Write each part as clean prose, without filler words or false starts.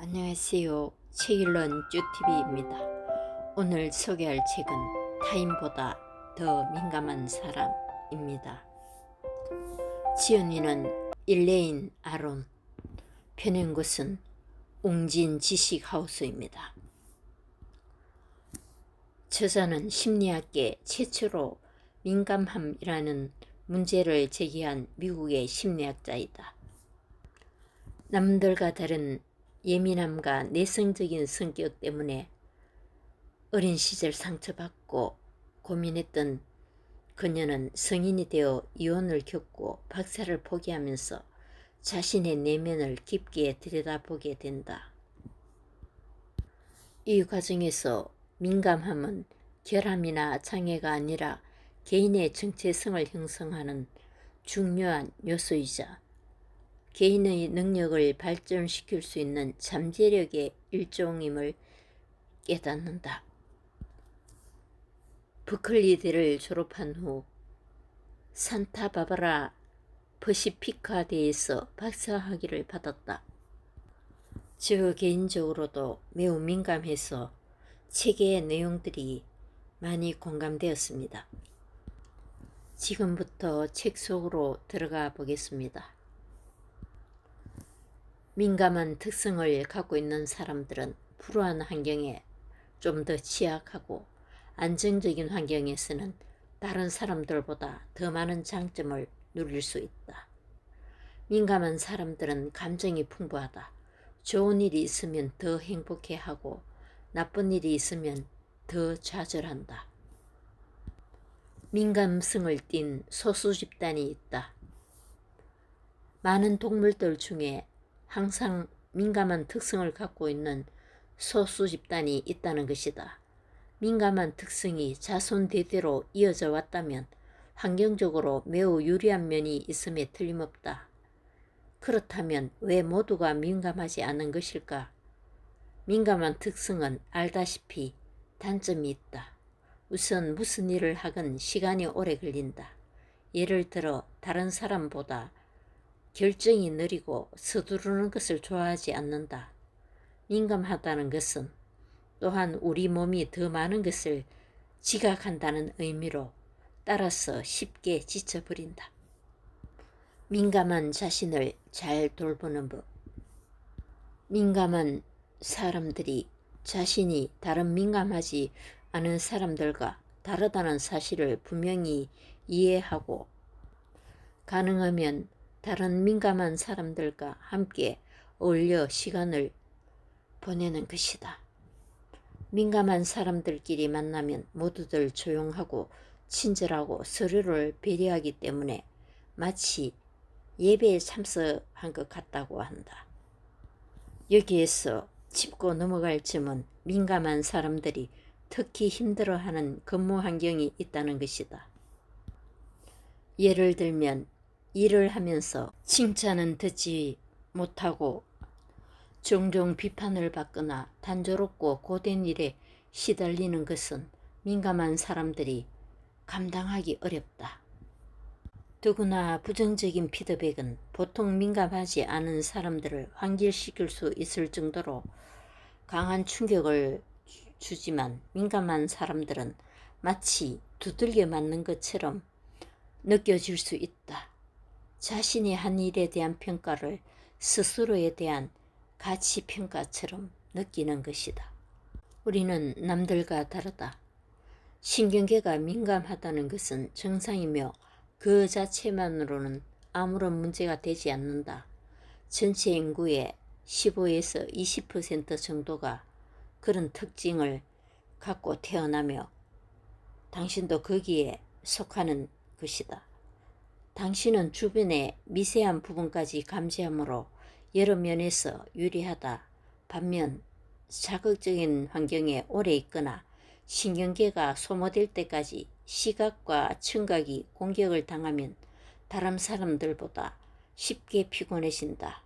안녕하세요. 책 읽는 쭈TV입니다. 오늘 소개할 책은 타인보다 더 민감한 사람입니다. 지은이는 일레인 아론, 펴낸 곳은 웅진 지식하우스입니다. 저자는 심리학계 최초로 민감함이라는 문제를 제기한 미국의 심리학자이다. 남들과 다른 예민함과 내성적인 성격 때문에 어린 시절 상처받고 고민했던 그녀는 성인이 되어 이혼을 겪고 박사를 포기하면서 자신의 내면을 깊게 들여다보게 된다. 이 과정에서 민감함은 결함이나 장애가 아니라 개인의 정체성을 형성하는 중요한 요소이자 개인의 능력을 발전시킬 수 있는 잠재력의 일종임을 깨닫는다. 버클리대를 졸업한 후 산타바바라 퍼시피카대에서 박사학위를 받았다. 저 개인적으로도 매우 민감해서 책의 내용들이 많이 공감되었습니다. 지금부터 책 속으로 들어가 보겠습니다. 민감한 특성을 갖고 있는 사람들은 불우한 환경에 좀 더 취약하고 안정적인 환경에서는 다른 사람들보다 더 많은 장점을 누릴 수 있다. 민감한 사람들은 감정이 풍부하다. 좋은 일이 있으면 더 행복해하고 나쁜 일이 있으면 더 좌절한다. 민감성을 띤 소수 집단이 있다. 많은 동물들 중에 항상 민감한 특성을 갖고 있는 소수 집단이 있다는 것이다. 민감한 특성이 자손 대대로 이어져 왔다면 환경적으로 매우 유리한 면이 있음에 틀림없다. 그렇다면 왜 모두가 민감하지 않은 것일까? 민감한 특성은 알다시피 단점이 있다. 우선 무슨 일을 하건 시간이 오래 걸린다. 예를 들어 다른 사람보다 결정이 느리고 서두르는 것을 좋아하지 않는다. 민감하다는 것은 또한 우리 몸이 더 많은 것을 지각한다는 의미로 따라서 쉽게 지쳐버린다. 민감한 자신을 잘 돌보는 법. 민감한 사람들이 자신이 다른 민감하지 않은 사람들과 다르다는 사실을 분명히 이해하고 가능하면 다른 민감한 사람들과 함께 어울려 시간을 보내는 것이다. 민감한 사람들끼리 만나면 모두들 조용하고 친절하고 서로를 배려하기 때문에 마치 예배에 참석한 것 같다고 한다. 여기에서 짚고 넘어갈 점은 민감한 사람들이 특히 힘들어하는 근무 환경이 있다는 것이다. 예를 들면 일을 하면서 칭찬은 듣지 못하고 종종 비판을 받거나 단조롭고 고된 일에 시달리는 것은 민감한 사람들이 감당하기 어렵다. 더구나 부정적인 피드백은 보통 민감하지 않은 사람들을 환기시킬 수 있을 정도로 강한 충격을 주지만 민감한 사람들은 마치 두들겨 맞는 것처럼 느껴질 수 있다. 자신이 한 일에 대한 평가를 스스로에 대한 가치평가처럼 느끼는 것이다. 우리는 남들과 다르다. 신경계가 민감하다는 것은 정상이며 그 자체만으로는 아무런 문제가 되지 않는다. 전체 인구의 15에서 20% 정도가 그런 특징을 갖고 태어나며 당신도 거기에 속하는 것이다. 당신은 주변의 미세한 부분까지 감지하므로 여러 면에서 유리하다. 반면 자극적인 환경에 오래 있거나 신경계가 소모될 때까지 시각과 청각이 공격을 당하면 다른 사람들보다 쉽게 피곤해진다.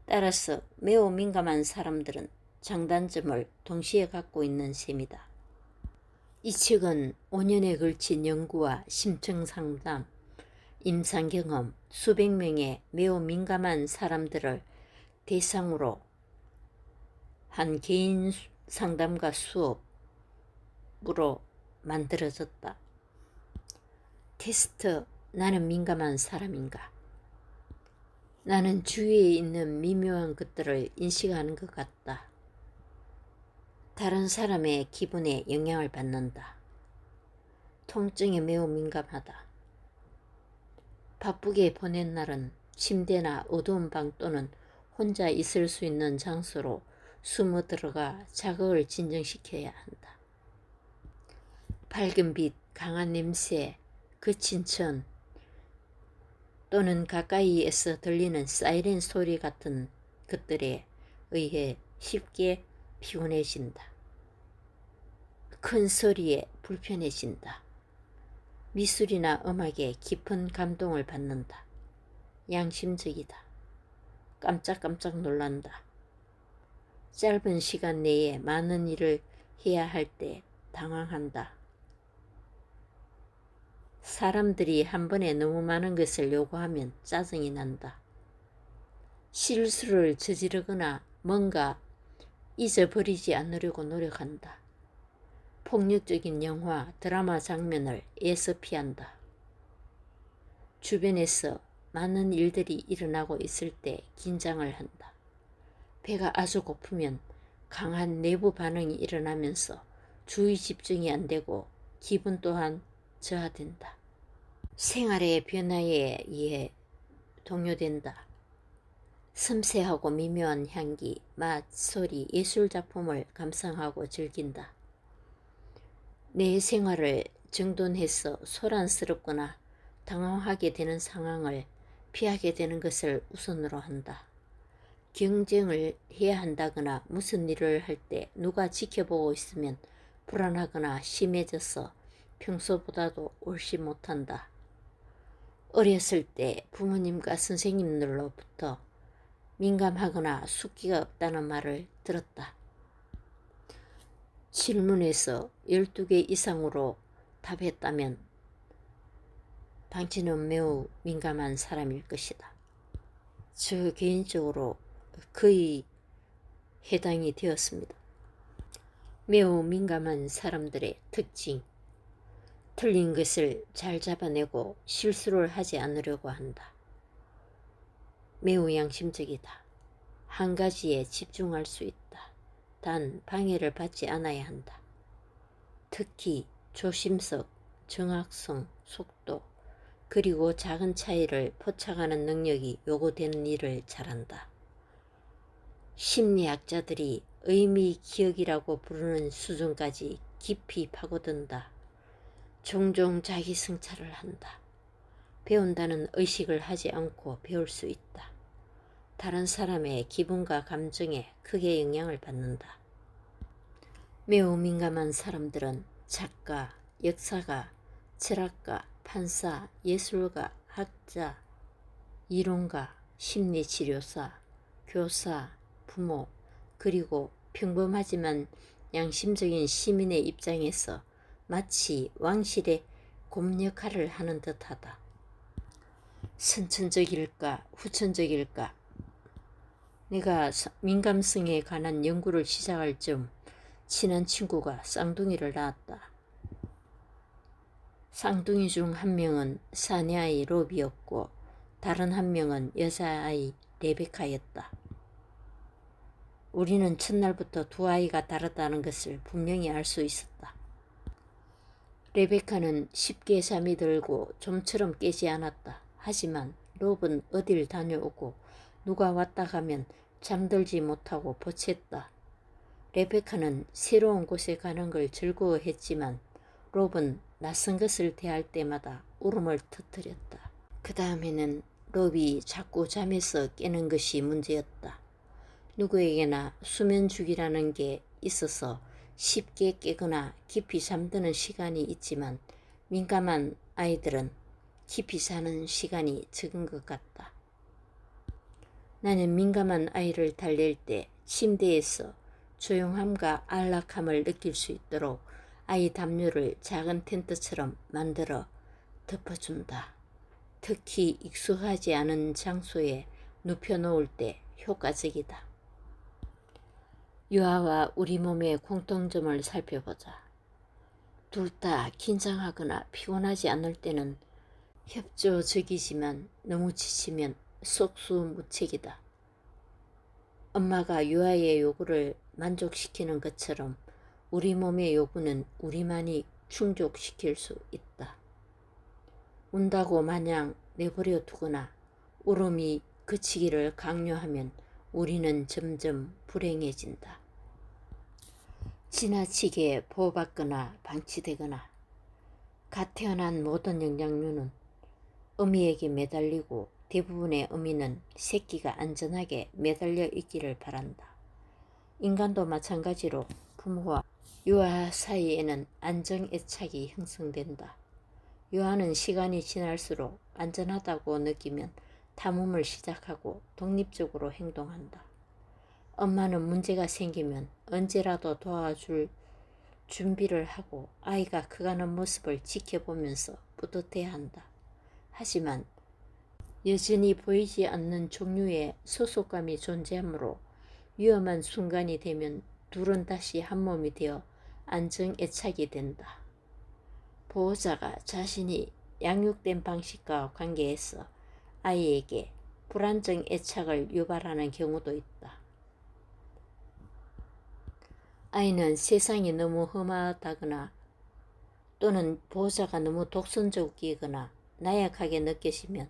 따라서 매우 민감한 사람들은 장단점을 동시에 갖고 있는 셈이다. 이 책은 5년에 걸친 연구와 심층상담, 임상경험, 수백 명의 매우 민감한 사람들을 대상으로 한 개인 상담가 수업으로 만들어졌다. 테스트. 나는 민감한 사람인가? 나는 주위에 있는 미묘한 것들을 인식하는 것 같다. 다른 사람의 기분에 영향을 받는다. 통증에 매우 민감하다. 바쁘게 보낸 날은 침대나 어두운 방 또는 혼자 있을 수 있는 장소로 숨어 들어가 자극을 진정시켜야 한다. 밝은 빛, 강한 냄새, 거친 천 또는 가까이에서 들리는 사이렌 소리 같은 것들에 의해 쉽게 피곤해진다. 큰 소리에 불편해진다. 미술이나 음악에 깊은 감동을 받는다. 양심적이다. 깜짝깜짝 놀란다. 짧은 시간 내에 많은 일을 해야 할 때 당황한다. 사람들이 한 번에 너무 많은 것을 요구하면 짜증이 난다. 실수를 저지르거나 뭔가 잊어버리지 않으려고 노력한다. 폭력적인 영화, 드라마 장면을 애써 피한다. 주변에서 많은 일들이 일어나고 있을 때 긴장을 한다. 배가 아주 고프면 강한 내부 반응이 일어나면서 주의 집중이 안 되고 기분 또한 저하된다. 생활의 변화에 의해 동요된다. 섬세하고 미묘한 향기, 맛, 소리, 예술작품을 감상하고 즐긴다. 내 생활을 정돈해서 소란스럽거나 당황하게 되는 상황을 피하게 되는 것을 우선으로 한다. 경쟁을 해야 한다거나 무슨 일을 할 때 누가 지켜보고 있으면 불안하거나 심해져서 평소보다도 옳지 못한다. 어렸을 때 부모님과 선생님들로부터 민감하거나 숫기가 없다는 말을 들었다. 질문에서 12개 이상으로 답했다면 당신은 매우 민감한 사람일 것이다. 저 개인적으로 거의 해당이 되었습니다. 매우 민감한 사람들의 특징. 틀린 것을 잘 잡아내고 실수를 하지 않으려고 한다. 매우 양심적이다. 한 가지에 집중할 수 있다. 단 방해를 받지 않아야 한다. 특히 조심성, 정확성, 속도, 그리고 작은 차이를 포착하는 능력이 요구되는 일을 잘한다. 심리학자들이 의미 기억이라고 부르는 수준까지 깊이 파고든다. 종종 자기 성찰을 한다. 배운다는 의식을 하지 않고 배울 수 있다. 다른 사람의 기분과 감정에 크게 영향을 받는다. 매우 민감한 사람들은 작가, 역사가, 철학가, 판사, 예술가, 학자, 이론가, 심리치료사, 교사, 부모, 그리고 평범하지만 양심적인 시민의 입장에서 마치 왕실의 곰 역할을 하는 듯하다. 선천적일까 후천적일까? 내가 민감성에 관한 연구를 시작할 즈음 친한 친구가 쌍둥이를 낳았다. 쌍둥이 중 한 명은 사내아이 로비였고 다른 한 명은 여자아이 레베카였다. 우리는 첫날부터 두 아이가 다르다는 것을 분명히 알 수 있었다. 레베카는 쉽게 잠이 들고 좀처럼 깨지 않았다. 하지만 롭은 어딜 다녀오고 누가 왔다 가면 잠들지 못하고 보챘다. 레베카는 새로운 곳에 가는 걸 즐거워했지만 롭은 낯선 것을 대할 때마다 울음을 터뜨렸다. 그 다음에는 롭이 자꾸 잠에서 깨는 것이 문제였다. 누구에게나 수면주기라는 게 있어서 쉽게 깨거나 깊이 잠드는 시간이 있지만 민감한 아이들은 깊이 자는 시간이 적은 것 같다. 나는 민감한 아이를 달랠 때 침대에서 조용함과 안락함을 느낄 수 있도록 아이 담요를 작은 텐트처럼 만들어 덮어준다. 특히 익숙하지 않은 장소에 눕혀놓을 때 효과적이다. 유아와 우리 몸의 공통점을 살펴보자. 둘 다 긴장하거나 피곤하지 않을 때는 협조적이지만 너무 지치면 속수무책이다. 엄마가 유아의 요구를 만족시키는 것처럼 우리 몸의 요구는 우리만이 충족시킬 수 있다. 운다고 마냥 내버려 두거나 울음이 그치기를 강요하면 우리는 점점 불행해진다. 지나치게 보호받거나 방치되거나 갓 태어난 모든 영양류는 어미에게 매달리고 대부분의 어미는 새끼가 안전하게 매달려 있기를 바란다. 인간도 마찬가지로 부모와 유아 사이에는 안정애착이 형성된다. 유아는 시간이 지날수록 안전하다고 느끼면 탐험을 시작하고 독립적으로 행동한다. 엄마는 문제가 생기면 언제라도 도와줄 준비를 하고 아이가 커가는 모습을 지켜보면서 뿌듯해한다. 하지만 여전히 보이지 않는 종류의 소속감이 존재하므로 위험한 순간이 되면 둘은 다시 한 몸이 되어 안정애착이 된다. 보호자가 자신이 양육된 방식과 관계에서 아이에게 불안정 애착을 유발하는 경우도 있다. 아이는 세상이 너무 험하다거나 또는 보호자가 너무 독선적이거나 나약하게 느껴지면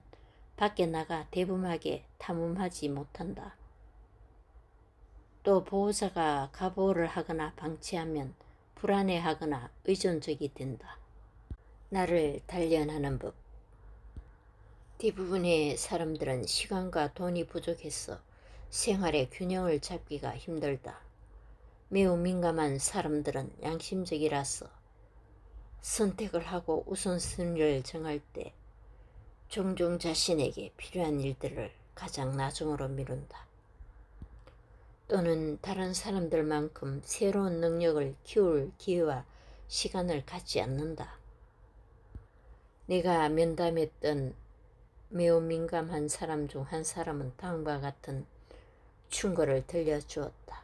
밖에 나가 대범하게 탐험하지 못한다. 또 보호자가 가보호를 하거나 방치하면 불안해하거나 의존적이 된다. 나를 단련하는 법. 대부분의 사람들은 시간과 돈이 부족해서 생활의 균형을 잡기가 힘들다. 매우 민감한 사람들은 양심적이라서 선택을 하고 우선순위를 정할 때 종종 자신에게 필요한 일들을 가장 나중으로 미룬다. 또는 다른 사람들만큼 새로운 능력을 키울 기회와 시간을 갖지 않는다. 내가 면담했던 매우 민감한 사람 중 한 사람은 다음과 같은 충고를 들려주었다.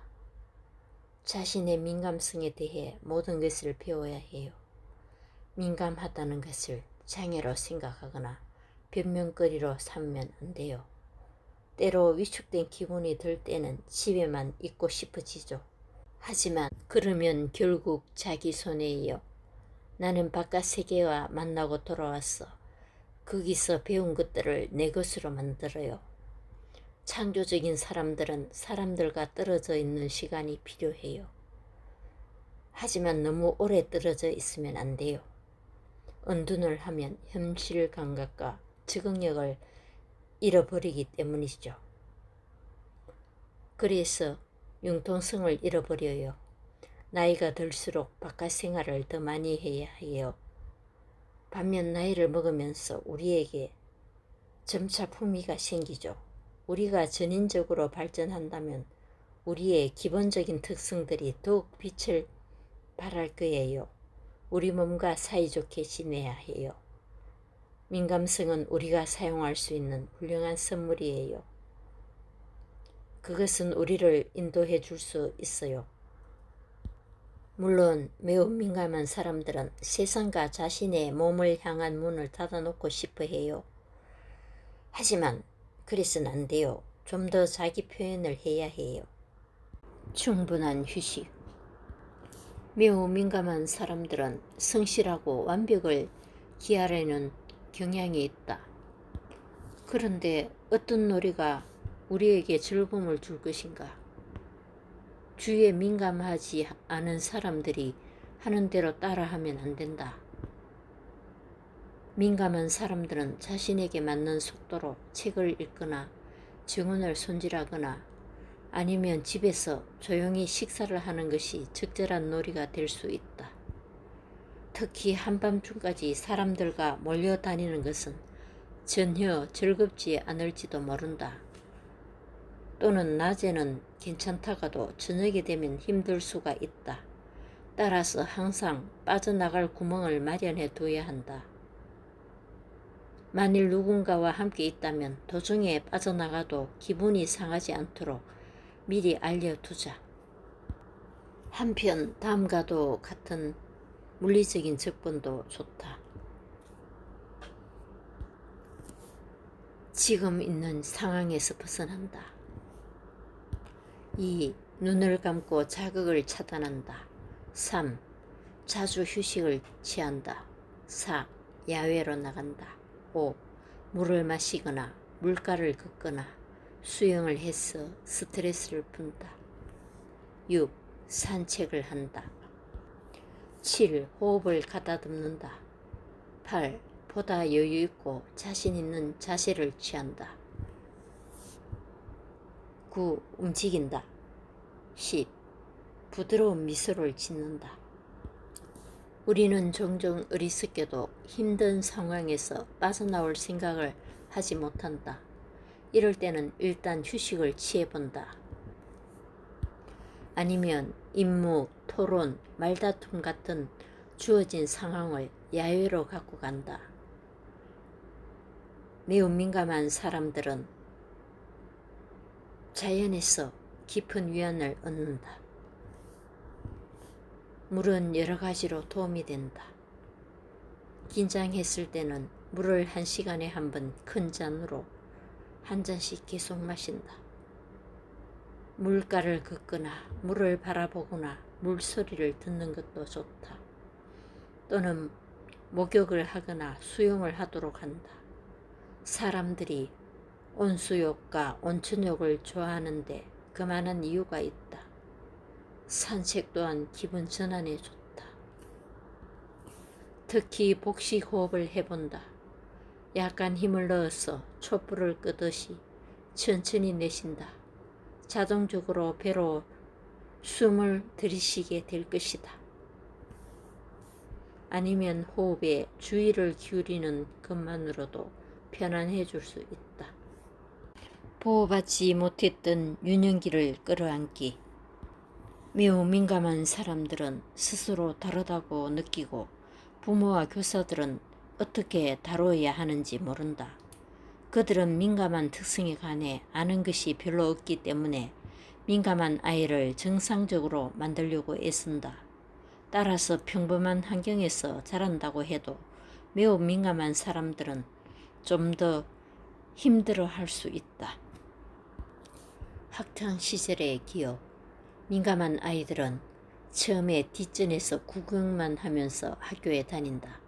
자신의 민감성에 대해 모든 것을 배워야 해요. 민감하다는 것을 장애로 생각하거나 변명거리로 삼으면 안 돼요. 때로 위축된 기분이 들 때는 집에만 있고 싶어지죠. 하지만 그러면 결국 자기 손해예요. 나는 바깥 세계와 만나고 돌아왔어. 거기서 배운 것들을 내 것으로 만들어요. 창조적인 사람들은 사람들과 떨어져 있는 시간이 필요해요. 하지만 너무 오래 떨어져 있으면 안 돼요. 은둔을 하면 현실 감각과 적응력을 잃어버리기 때문이죠. 그래서 융통성을 잃어버려요. 나이가 들수록 바깥 생활을 더 많이 해야 해요. 반면 나이를 먹으면서 우리에게 점차 품위가 생기죠. 우리가 전인적으로 발전한다면 우리의 기본적인 특성들이 더욱 빛을 발할 거예요. 우리 몸과 사이좋게 지내야 해요. 민감성은 우리가 사용할 수 있는 훌륭한 선물이에요. 그것은 우리를 인도해 줄 수 있어요. 물론 매우 민감한 사람들은 세상과 자신의 몸을 향한 문을 닫아놓고 싶어 해요. 하지만 그래서는 안 돼요. 좀 더 자기 표현을 해야 해요. 충분한 휴식. 매우 민감한 사람들은 성실하고 완벽을 기하려는 경향이 있다. 그런데 어떤 놀이가 우리에게 즐거움을 줄 것인가? 주위에 민감하지 않은 사람들이 하는 대로 따라하면 안 된다. 민감한 사람들은 자신에게 맞는 속도로 책을 읽거나 정원을 손질하거나 아니면 집에서 조용히 식사를 하는 것이 적절한 놀이가 될 수 있다. 특히 한밤중까지 사람들과 몰려다니는 것은 전혀 즐겁지 않을지도 모른다. 또는 낮에는 괜찮다가도 저녁이 되면 힘들 수가 있다. 따라서 항상 빠져나갈 구멍을 마련해 둬야 한다. 만일 누군가와 함께 있다면 도중에 빠져나가도 기분이 상하지 않도록 미리 알려두자. 한편 다음과도 같은 물리적인 접근도 좋다. 지금 있는 상황에서 벗어난다. 2. 눈을 감고 자극을 차단한다. 3. 자주 휴식을 취한다. 4. 야외로 나간다. 5. 물을 마시거나 물가를 걷거나 수영을 해서 스트레스를 푼다. 6. 산책을 한다. 7. 호흡을 가다듬는다. 8. 보다 여유있고 자신 있는 자세를 취한다. 9. 움직인다. 10. 부드러운 미소를 짓는다. 우리는 종종 어리석게도 힘든 상황에서 빠져나올 생각을 하지 못한다. 이럴 때는 일단 휴식을 취해본다. 아니면 임무, 토론, 말다툼 같은 주어진 상황을 야외로 갖고 간다. 매우 민감한 사람들은 자연에서 깊은 위안을 얻는다. 물은 여러 가지로 도움이 된다. 긴장했을 때는 물을 1시간에 한 번 큰 잔으로 한 잔씩 계속 마신다. 물가를 걷거나 물을 바라보거나 물소리를 듣는 것도 좋다. 또는 목욕을 하거나 수영을 하도록 한다. 사람들이 온수욕과 온천욕을 좋아하는데 그만한 이유가 있다. 산책 또한 기분 전환에 좋다. 특히 복식 호흡을 해본다. 약간 힘을 넣어서 촛불을 끄듯이 천천히 내쉰다. 자동적으로 배로 숨을 들이쉬게 될 것이다. 아니면 호흡에 주의를 기울이는 것만으로도 편안해 줄 수 있다. 보호받지 못했던 유년기를 끌어안기. 매우 민감한 사람들은 스스로 다르다고 느끼고 부모와 교사들은 어떻게 다뤄야 하는지 모른다. 그들은 민감한 특성에 관해 아는 것이 별로 없기 때문에 민감한 아이를 정상적으로 만들려고 애쓴다. 따라서 평범한 환경에서 자란다고 해도 매우 민감한 사람들은 좀 더 힘들어할 수 있다. 학창 시절의 기억. 민감한 아이들은 처음에 뒷전에서 구경만 하면서 학교에 다닌다.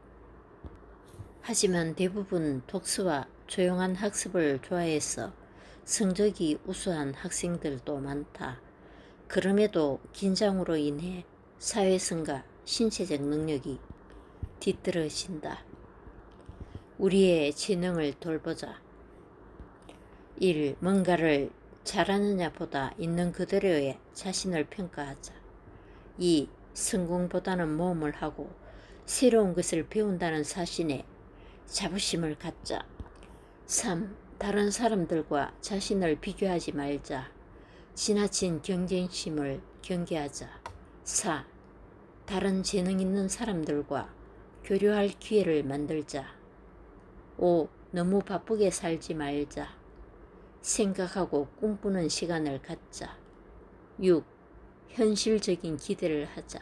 하지만 대부분 독서와 조용한 학습을 좋아해서 성적이 우수한 학생들도 많다. 그럼에도 긴장으로 인해 사회성과 신체적 능력이 뒤떨어진다. 우리의 지능을 돌보자. 1. 뭔가를 잘하느냐 보다 있는 그대로의 자신을 평가하자. 2. 성공보다는 모험을 하고 새로운 것을 배운다는 사실에 자부심을 갖자. 3. 다른 사람들과 자신을 비교하지 말자. 지나친 경쟁심을 경계하자. 4. 다른 재능 있는 사람들과 교류할 기회를 만들자. 5. 너무 바쁘게 살지 말자. 생각하고 꿈꾸는 시간을 갖자. 6. 현실적인 기대를 하자.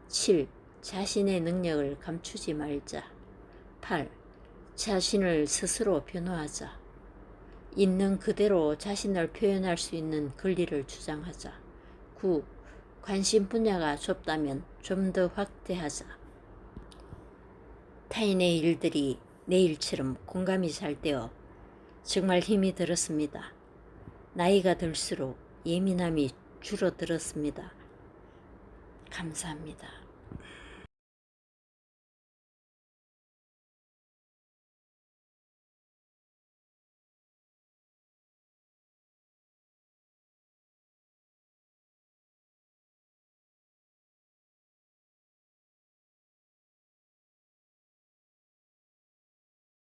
7. 자신의 능력을 감추지 말자. 8. 자신을 스스로 변호하자. 있는 그대로 자신을 표현할 수 있는 권리를 주장하자. 9. 관심 분야가 좁다면 좀 더 확대하자. 타인의 일들이 내 일처럼 공감이 잘 되어 정말 힘이 들었습니다. 나이가 들수록 예민함이 줄어들었습니다. 감사합니다.